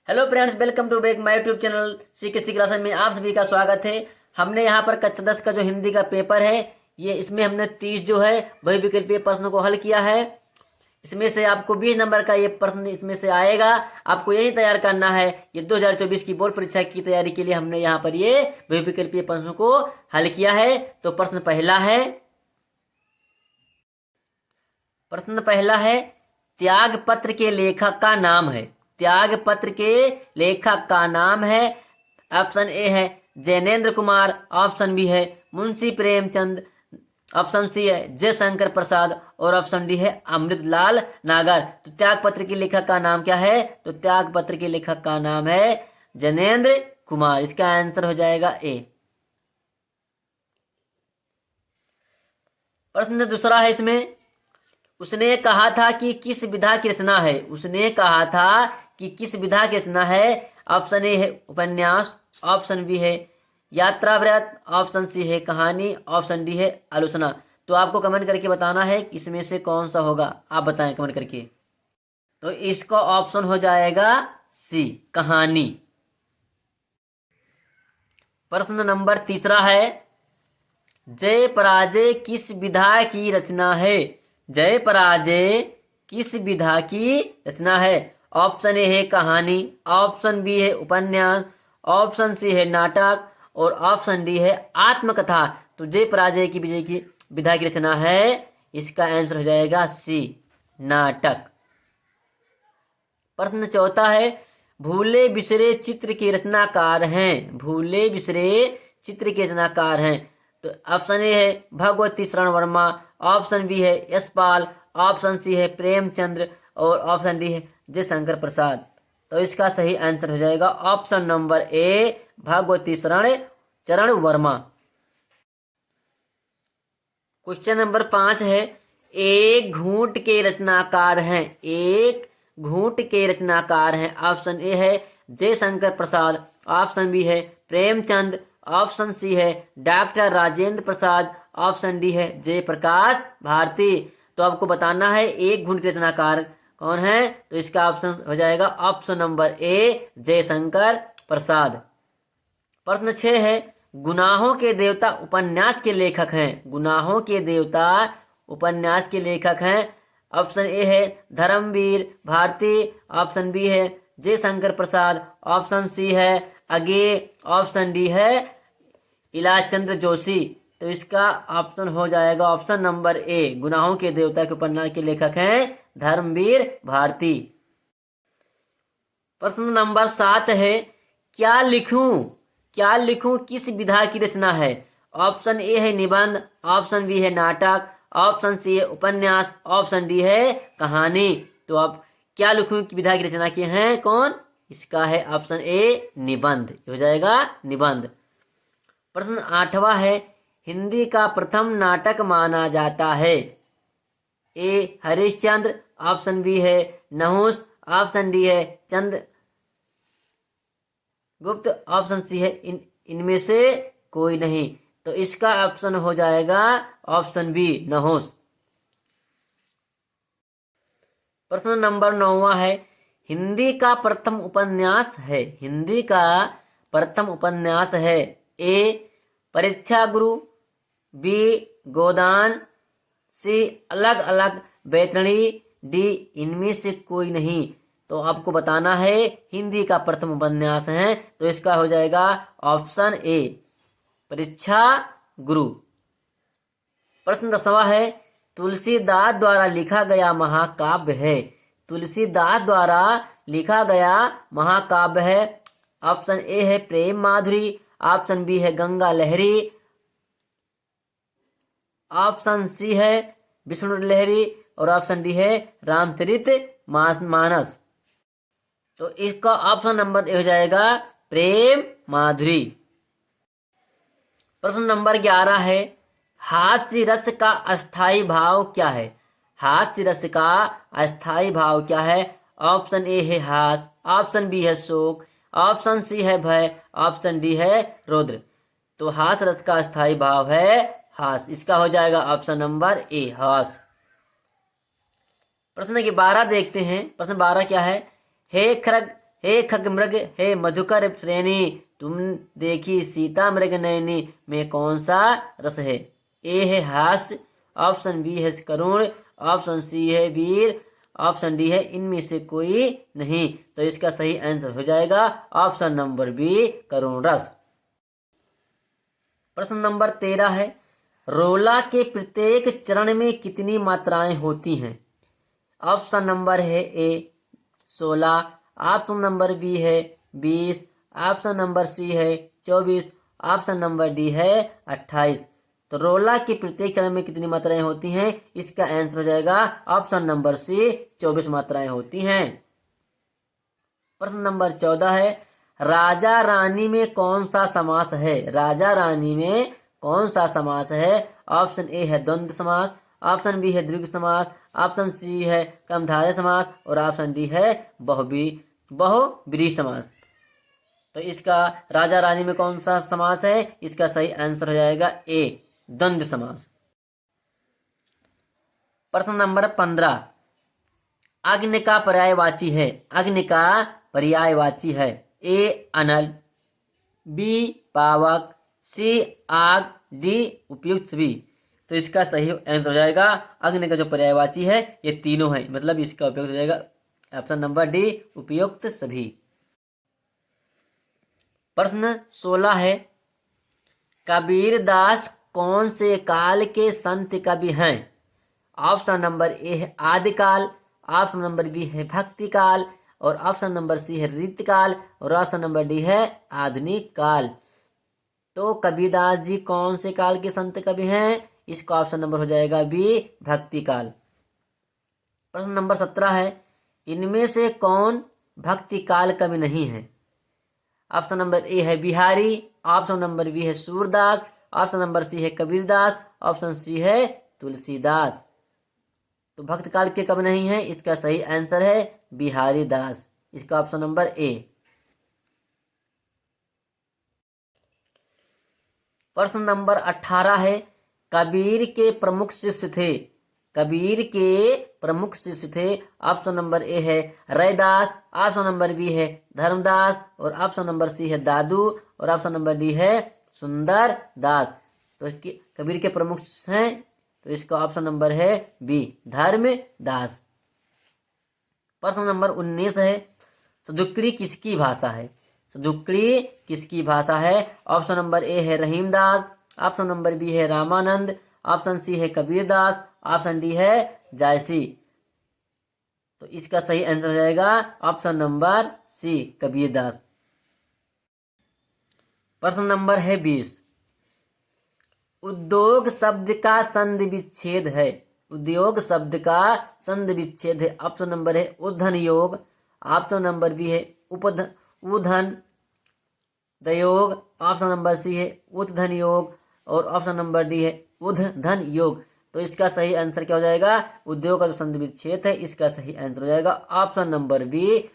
Hello friends, welcome to back my YouTube channel CK classes में आप सभी का स्वागत है। हमने यहाँ पर कक्षा 10 का जो हिंदी का पेपर है, ये इसमें हमने 30 जो है वही विकल्पीय प्रश्नों को हल किया है। इसमें से आपको 20 नंबर का ये प्रश्न इसमें से आएगा। आपको यही तैयार करना है। ये 2024 की बोर्ड परीक्षा की तैयारी के लिए हमने यहाँ पर ये वही विकल्पीय प्रश्नों को हल किया है। तो प्रश्न पहला है, त्याग पत्र के लेखक का नाम है। त्याग पत्र के लेखक का नाम है। ऑप्शन ए है जैनेन्द्र कुमार, ऑप्शन बी है मुंशी प्रेमचंद, ऑप्शन सी है जयशंकर प्रसाद और ऑप्शन डी है अमृतलाल नागर। तो त्याग पत्र के लेखक का नाम क्या है? तो त्याग पत्र के लेखक का नाम है जैनेन्द्र कुमार। इसका आंसर हो जाएगा ए। प्रश्न दूसरा है इसमें, उसने कहा था कि किस विधा की रचना है। उसने कहा था कि किस विधा की रचना है। ऑप्शन ए है उपन्यास, ऑप्शन बी है यात्रावृत्त, ऑप्शन सी है कहानी, ऑप्शन डी है आलोचना। तो आपको कमेंट करके बताना है कि इसमें से कौन सा होगा। आप बताएं कमेंट करके। तो इसका ऑप्शन हो जाएगा सी, कहानी। प्रश्न नंबर तीसरा है, जय पराजय किस विधा की रचना है। जय पराजय किस विधा की रचना है। ऑप्शन ए है कहानी, ऑप्शन बी है उपन्यास, ऑप्शन सी है नाटक और ऑप्शन डी है आत्मकथा। तो जय पराजय की विजय की विधा की रचना है। इसका आंसर हो जाएगा सी, नाटक। प्रश्न चौथा है, भूले बिसरे चित्र के रचनाकार हैं। भूले बिसरे चित्र के रचनाकार हैं। तो ऑप्शन ए है भगवती शरण वर्मा, ऑप्शन बी है यशपाल, ऑप्शन सी है प्रेमचंद्र और ऑप्शन डी है जयशंकर प्रसाद। तो इसका सही आंसर हो जाएगा ऑप्शन नंबर ए, भगवती चरण वर्मा। क्वेश्चन नंबर 5 है, एक घूंट के रचनाकार हैं। एक घूंट के रचनाकार हैं। ऑप्शन ए है जयशंकर प्रसाद, ऑप्शन बी है प्रेमचंद, ऑप्शन सी है doctor Rajendra Prasad, option D है जयप्रकाश भारती। तो आपको बताना है एक घूंट के रचनाकार कौन है। तो इसका ऑप्शन हो जाएगा option number A, Jaishankar Prasad. प्रश्न 6 है, गुनाहों के देवता उपन्यास के लेखक हैं। गुनाहों के देवता उपन्यास के लेखक हैं। ऑप्शन ए है धर्मवीर भारती, ऑप्शन बी है जयशंकर प्रसाद, ऑप्शन सी है अगे, ऑप्शन डी है इलाचंद्र जोशी। तो इसका ऑप्शन हो जाएगा ऑप्शन नंबर ए, गुनाहों के देवता के उपन्यास के लेखक हैं धर्मवीर भारती। प्रश्न नंबर 7 है, क्या लिखूं किस विधा की रचना है। ऑप्शन ए है निबंध, ऑप्शन बी है नाटक, ऑप्शन सी है उपन्यास, ऑप्शन डी है कहानी। तो आप क्या लिखूं की विधा की रचना किए हैं कौन। इसका है ऑप्शन ए, निबंध। हो जाएगा निबंध। प्रश्न 8वां है, हिंदी का प्रथम नाटक माना जाता है। ए हरिश्चंद्र, ऑप्शन बी है नहुस, ऑप्शन डी है चंद्र गुप्त, ऑप्शन सी है इनमें से कोई नहीं। तो इसका ऑप्शन हो जाएगा ऑप्शन बी, नहुस। प्रश्न नंबर 9वां है, हिंदी का प्रथम उपन्यास है। हिंदी का प्रथम उपन्यास है। ए परीक्षा गुरु, बी गोदान, सी अलग अलग बैतरणी, डी इनमें से कोई नहीं। तो आपको बताना है हिंदी का प्रथम उपन्यास है। तो इसका हो जाएगा ऑप्शन ए, परीक्षा गुरु। प्रश्न 10वां है, तुलसीदास द्वारा लिखा गया महाकाव्य है। तुलसीदास द्वारा लिखा गया महाकाव्य है। ऑप्शन ए है प्रेम माधुरी, ऑप्शन बी है गंगा लहरी, ऑप्शन सी है विष्णु लहरी और ऑप्शन डी है रामचरित मानस। तो इसका ऑप्शन नंबर ए हो जाएगा प्रेम माधुरी। प्रश्न नंबर 11 है, हास्य रस का अस्थाई भाव क्या है। हास्य रस का अस्थाई भाव क्या है। ऑप्शन ए है हास, ऑप्शन बी है शोक, ऑप्शन सी है भय, ऑप्शन डी है रौद्र। तो हास रस का अस्थाई भाव है हास। इसका हो जाएगा ऑप्शन नंबर ए, हास। प्रश्न के 12 देखते हैं। प्रश्न 12 क्या है, हे खरग हे खग मृग हे मधुकर श्रेणी, तुम देखी सीता मृग नयनी में कौन सा रस है? ए है हास्य, ऑप्शन बी है करुण, ऑप्शन सी है वीर, ऑप्शन डी है इनमें से कोई नहीं। तो इसका सही आंसर हो जाएगा ऑप्शन नंबर बी, करुण रस। प्रश्न नंबर 13 है, रोला के प्रत्येक चरण में कितनी मात्राएं होती हैं? ऑप्शन नंबर है ए 16, ऑप्शन नंबर बी है 20, ऑप्शन नंबर सी है 24, ऑप्शन नंबर डी है 28। तो रोला की प्रत्येक चरण में कितनी मात्राएं होती हैं? इसका आंसर हो जाएगा ऑप्शन नंबर सी, 24 मात्राएं होती हैं। प्रश्न नंबर 14 है, राजा रानी में कौन सा समास है? राजा रानी में कौन सा समास है? ऑप्शन ए है द्वंद्व समास, ऑप्शन बी है द्विगु समास, ऑप्शन सी है कर्मधारय समास और ऑप्शन डी है बहुब्रीहि समास। तो इसका राजा रानी में कौन सा समास है? इसका सही आंसर हो जाएगा ए, द्वंद्व समास। प्रश्न नंबर 15, अग्नि का पर्यायवाची है। अग्नि का पर्यायवाची है ए अनल, बी पावक, सी आग, डी उपयुक्त सभी। तो इसका सही आंसर हो जाएगा अग्नि का जो पर्यायवाची है ये तीनों है, मतलब इसका उपयोग हो जाएगा ऑप्शन नंबर डी, उपयुक्त सभी। प्रश्न 16 है, कबीर दास कौन से काल के संत कवि हैं? ऑप्शन नंबर ए है आदिकाल, ऑप्शन नंबर बी है भक्ति काल और ऑप्शन नंबर सी है रीतिकाल और ऑप्शन नंबर डी है आधुनिक काल। तो कबीरदास जी कौन से काल के संत कवि हैं? इसका ऑप्शन नंबर हो जाएगा बी, भक्ति काल। प्रश्न नंबर 17 है, इनमें से कौन भक्ति काल कवि नहीं है? ऑप्शन नंबर ए है बिहारी, ऑप्शन नंबर बी है सूरदास, ऑप्शन नंबर सी है कबीरदास, ऑप्शन सी है तुलसीदास। तो भक्त काल के कवि नहीं है, इसका सही आंसर है बिहारी दास, इसका ऑप्शन नंबर ए। प्रश्न नंबर 18 है, कबीर के प्रमुख शिष्य थे। कबीर के प्रमुख शिष्य थे। ऑप्शन नंबर ए है रैदास, ऑप्शन नंबर बी है धर्मदास और ऑप्शन नंबर सी है दादू और ऑप्शन नंबर डी है सुंदर दास। तो कबीर के प्रमुख शिष्य हैं, तो इसका ऑप्शन नंबर है बी, धर्मदास। प्रश्न नंबर 19 है, सदुक्री किसकी भाषा है? सदुक्री किसकी भाषा है? ऑप्शन नंबर ए है रहीमदास, ऑप्शन नंबर बी है रामानंद, ऑप्शन सी है कबीरदास, ऑप्शन डी है जायसी। तो इसका सही आंसर हो जाएगा ऑप्शन नंबर सी, कबीरदास। प्रश्न नंबर है 20, उद्योग शब्द का संधि विच्छेद है। उद्योग शब्द का संधि विच्छेद है। ऑप्शन नंबर है उद्धन योग, ऑप्शन नंबर बी है उधन दयोग, ऑप्शन नंबर सी है उद्धन योग और ऑप्शन नंबर डी है उद्धन योग। तो इसका सही आंसर क्या हो जाएगा? उद्योग का जो संधि विच्छेद है, इसका सही आंसर हो जाएगा ऑप्शन नंबर बी,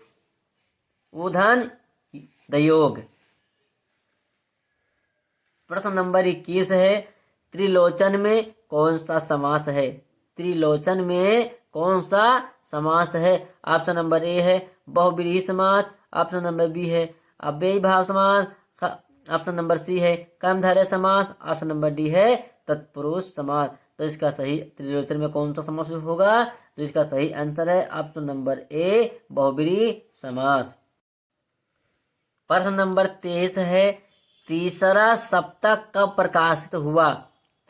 उद्धन दयोग। प्रश्न नंबर 21 है, त्रिलोचन में कौन सा समास है? त्रिलोचन में कौन सा समास है? ऑप्शन नंबर ए है बहुब्रीहि समास, ऑप्शन नंबर बी है अव्ययी भाव समास, ऑप्शन नंबर सी है कर्मधारय समास, ऑप्शन नंबर डी है तत्पुरुष समास। तो इसका सही त्रिलोचन में कौन सा समास होगा? तो इसका सही आंसर है ऑप्शन नंबर ए, बहुब्रीहि समास। प्रश्न नंबर 23 है, तीसरा सप्तक कब प्रकाशित हुआ?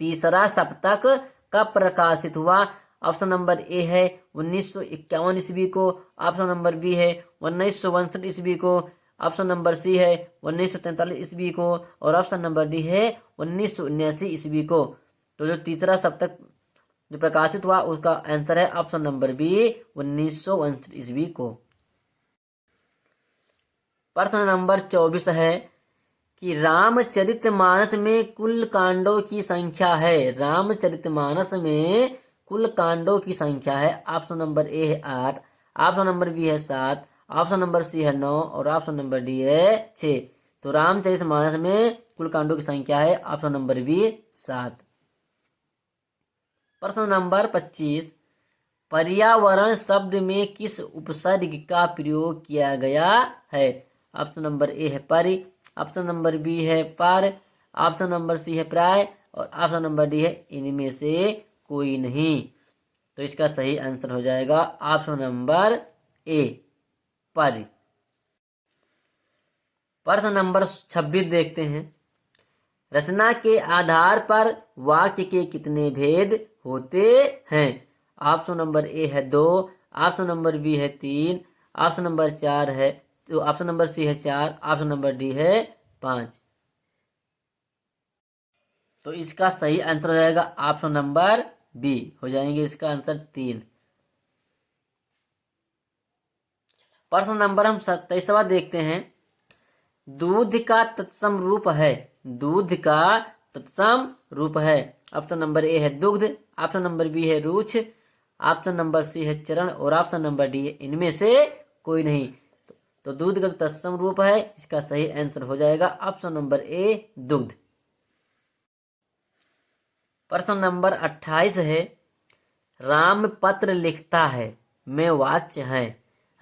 तीसरा सप्तक कब प्रकाशित हुआ? ऑप्शन नंबर ए है 1951 ईस्वी को, ऑप्शन नंबर बी है 1962 ईस्वी को, ऑप्शन नंबर सी है 1943 ईस्वी को और ऑप्शन नंबर डी है 1979 ईस्वी को। तो जो तीसरा सप्तक जो प्रकाशित हुआ उसका आंसर है ऑप्शन नंबर बी, 1959 ईस्वी को। प्रश्न नंबर 24 है कि रामचरितमानस में कुल कांडों की संख्या है। रामचरितमानस में कुल कांडों की संख्या है। ऑप्शन नंबर ए है 8, ऑप्शन नंबर बी है 7, ऑप्शन नंबर सी है 9 और ऑप्शन नंबर डी है 6। तो रामचरितमानस में कुल कांडों की संख्या है ऑप्शन नंबर बी 7। प्रश्न नंबर 25, पर्यावरण शब्द में किस उपसर्ग का प्रयोग किया गया है? ऑप्शन नंबर ए है परि, ऑप्शन नंबर बी है पर, ऑप्शन नंबर सी है प्राय और ऑप्शन नंबर डी है इनमें से कोई नहीं। तो इसका सही आंसर हो जाएगा ऑप्शन नंबर ए परि। प्रश्न नंबर 26 देखते हैं। रचना के आधार पर वाक्य के कितने भेद होते हैं? ऑप्शन नंबर ए है 2, ऑप्शन नंबर बी है 3, ऑप्शन नंबर 4 है तो ऑप्शन नंबर सी है 4, ऑप्शन नंबर डी है 5। तो इसका सही आंसर हो जाएगा ऑप्शन नंबर बी, हो जाएंगे इसका आंसर 3। प्रश्न नंबर हम 27वां देखते हैं। दूध का तत्सम रूप है, दूध का तत्सम रूप है। ऑप्शन नंबर ए है दुग्ध, ऑप्शन नंबर बी है रुच, ऑप्शन नंबर सी है चरण और ऑप्शन नंबर डी है इनमें से कोई नहीं। तो दूध का तत्सम रूप है, इसका सही आंसर हो जाएगा ऑप्शन नंबर ए दुग्ध। प्रश्न नंबर 28 है। राम पत्र लिखता है मैं वाच्य है,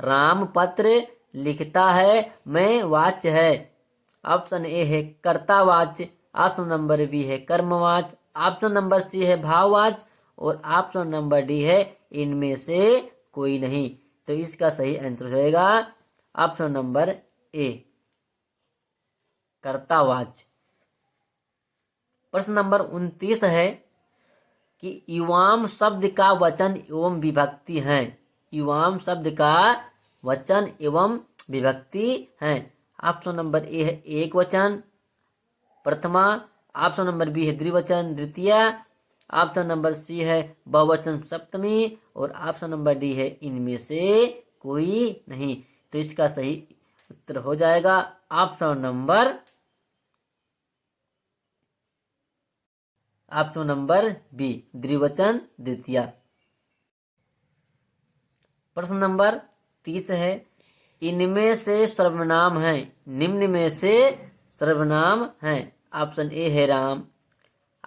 राम पत्र लिखता है मैं वाच्य है। ऑप्शन ए है कर्तावाच्य, ऑप्शन नंबर बी है कर्मवाच्य, ऑप्शन नंबर सी है भाववाच्य और ऑप्शन नंबर डी है इनमें से कोई नहीं। तो इसका सही आंसर होगा ऑप्शन नंबर ए कर्तावाच्य। प्रश्न नंबर 29 है कि युवाम शब्द का वचन एवं विभक्ति है, युवाम शब्द का वचन एवं विभक्ति है। ऑप्शन नंबर ए है एक वचन प्रथमा, ऑप्शन नंबर बी है द्विवचन द्वितीया, ऑप्शन नंबर सी है बहुवचन सप्तमी और ऑप्शन नंबर डी है इनमें से कोई नहीं। तो इसका सही उत्तर हो जाएगा ऑप्शन नंबर बी द्विवचन द्वितीया। प्रश्न नंबर 30 है। इनमें से सर्वनाम है, निम्न में से सर्वनाम है। ऑप्शन ए है राम,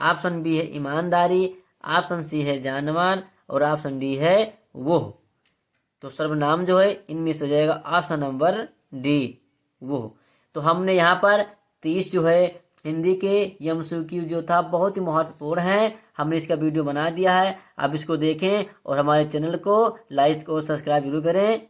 ऑप्शन बी है ईमानदारी, ऑप्शन सी है जानवर और ऑप्शन डी है वो। तो सर्वनाम जो है इनमें से हो जाएगा ऑप्शन नंबर डी वो। तो हमने यहाँ पर 30 जो है हिंदी के एमसीक्यू जो था बहुत ही महत्वपूर्ण है, हमने इसका वीडियो बना दिया है। आप इसको देखें और हमारे चैनल को लाइक और सब्सक्राइब जरूर करें।